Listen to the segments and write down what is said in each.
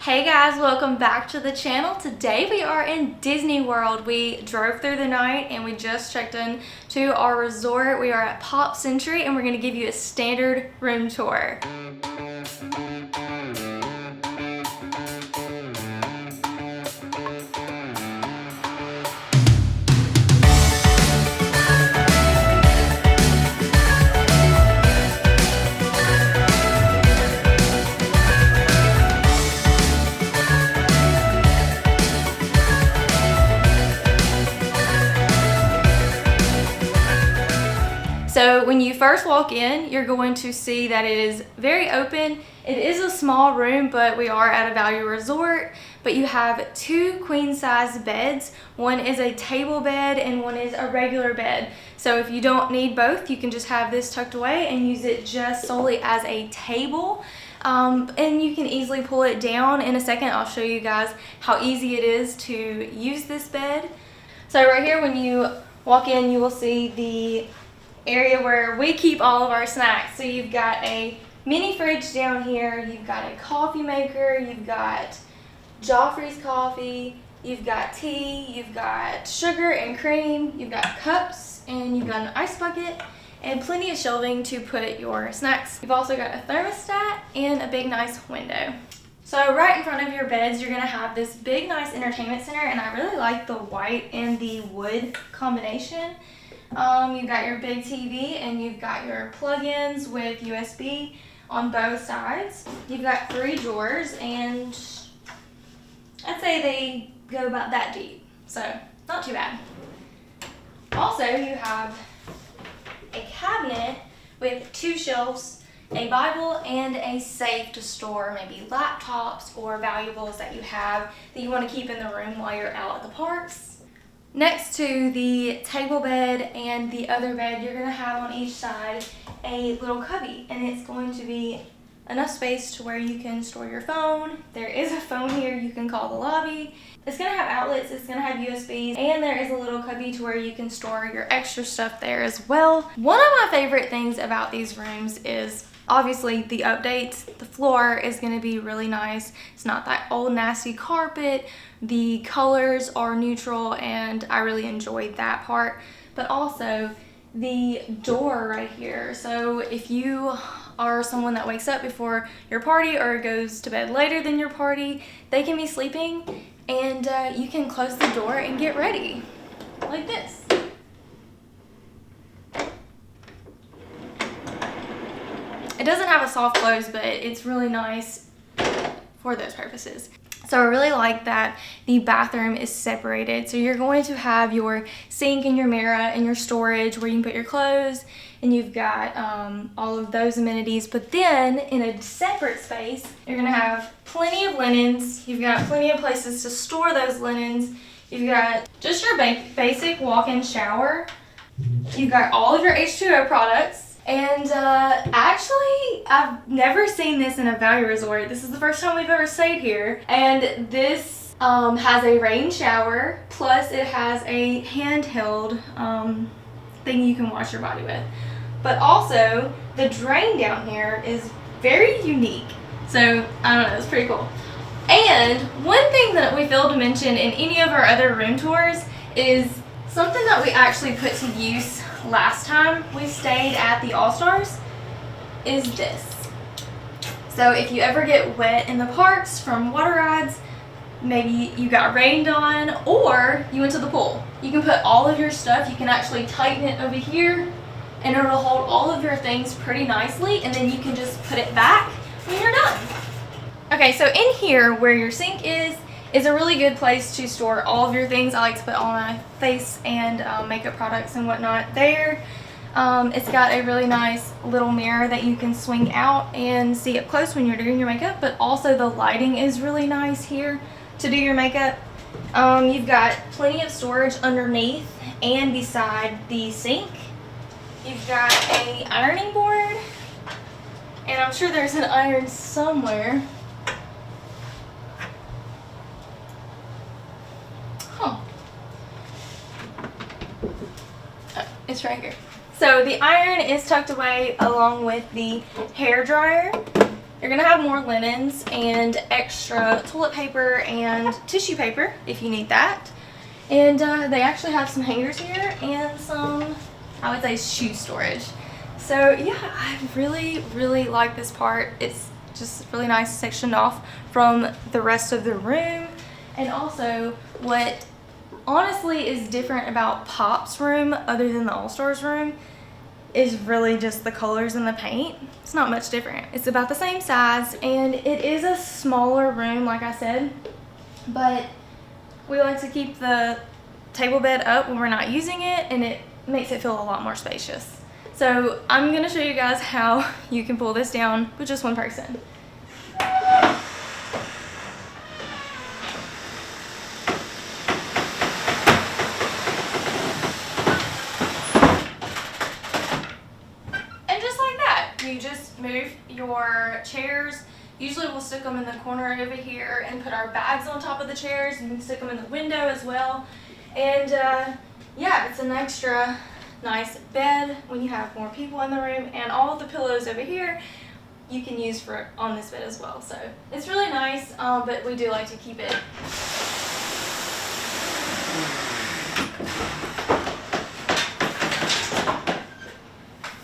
Hey guys, welcome back to the channel. Today we are in Disney World. We drove through the night and we just checked in to our resort. We are at Pop Century and we're going to give you a standard room tour. So when you first walk in, you're going to see that it is very open. It is a small room, but we are at a value resort. But you have two queen-size beds. One is a table bed and one is a regular bed. So if you don't need both, you can just have this tucked away and use it just solely as a table. And you can easily pull it down. In a second, I'll show you guys how easy it is to use this bed. So right here, when you walk in, you will see the area where we keep all of our snacks. So you've got a mini fridge down here, you've got a coffee maker, you've got Joffrey's coffee, you've got tea, you've got sugar and cream, you've got cups, and you've got an ice bucket and plenty of shelving to put your snacks. You've also got a thermostat and a big nice window. So right in front of your beds, you're gonna have this big nice entertainment center, and I really like the white and the wood combination. You've got your big TV and you've got your plug-ins with USB on both sides. You've got 3 drawers, and I'd say they go about that deep, so not too bad. Also, you have a cabinet with 2 shelves, a Bible, and a safe to store maybe laptops or valuables that you have that you want to keep in the room while you're out at the parks. Next to the table bed and the other bed, you're going to have on each side a little cubby, and it's going to be enough space to where you can store your phone. There is a phone here, you can call the lobby. It's going to have outlets, it's going to have USBs, and there is a little cubby to where you can store your extra stuff there as well. One of my favorite things about these rooms is obviously the updates. The floor is going to be really nice. It's not that old nasty carpet. The colors are neutral and I really enjoyed that part. But also the door right here. So if you are someone that wakes up before your party or goes to bed later than your party, they can be sleeping and you can close the door and get ready like this. It doesn't have a soft close, but it's really nice for those purposes. So I really like that the bathroom is separated. So you're going to have your sink and your mirror and your storage where you can put your clothes, and you've got all of those amenities. But then in a separate space, you're gonna have plenty of linens. You've got plenty of places to store those linens. You've got just your basic walk-in shower. You've got all of your H2O products. And actually, I've never seen this in a value resort. This is the first time we've ever stayed here. And this has a rain shower, plus it has a handheld thing you can wash your body with. But also, the drain down here is very unique. So, I don't know, it's pretty cool. And one thing that we failed to mention in any of our other room tours is something that we actually put to use last time we stayed at the All-Stars is this. So if you ever get wet in the parks from water rides, maybe you got rained on, or you went to the pool, you can put all of your stuff, you can actually tighten it over here and it'll hold all of your things pretty nicely, and then you can just put it back when you're done. Okay, so in here where your sink is a really good place to store all of your things. I like to put all my face and makeup products and whatnot there. It's got a really nice little mirror that you can swing out and see up close when you're doing your makeup, but also the lighting is really nice here to do your makeup. You've got plenty of storage underneath and beside the sink. You've got a ironing board, and I'm sure there's an iron somewhere. It's right here. So the iron is tucked away along with the hair dryer. You're gonna have more linens and extra toilet paper and tissue paper if you need that. And they actually have some hangers here and some, I would say, shoe storage. So yeah, I really like this part. It's just really nice sectioned off from the rest of the room. And also, what honestly is different about Pop's room other than the All-Stars room is really just the colors and the paint. It's not much different. It's about the same size, and it is a smaller room, like I said, but we like to keep the table bed up when we're not using it, and it makes it feel a lot more spacious. So I'm gonna show you guys how you can pull this down with just one person. You just move your chairs. Usually we'll stick them in the corner over here and put our bags on top of the chairs, and you can stick them in the window as well. And yeah, it's an extra nice bed when you have more people in the room, and all of the pillows over here you can use for on this bed as well. So it's really nice, but we do like to keep it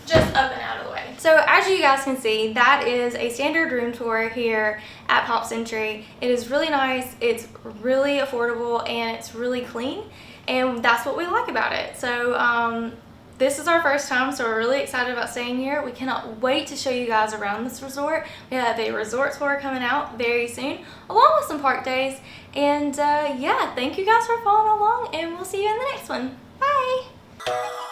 just up and out of the way. So as you guys can see, that is a standard room tour here at Pop Century. It is really nice, it's really affordable, and it's really clean, and that's what we like about it. So this is our first time, so we're really excited about staying here. We cannot wait to show you guys around this resort. We have a resort tour coming out very soon, along with some park days. And yeah, thank you guys for following along, and we'll see you in the next one. Bye!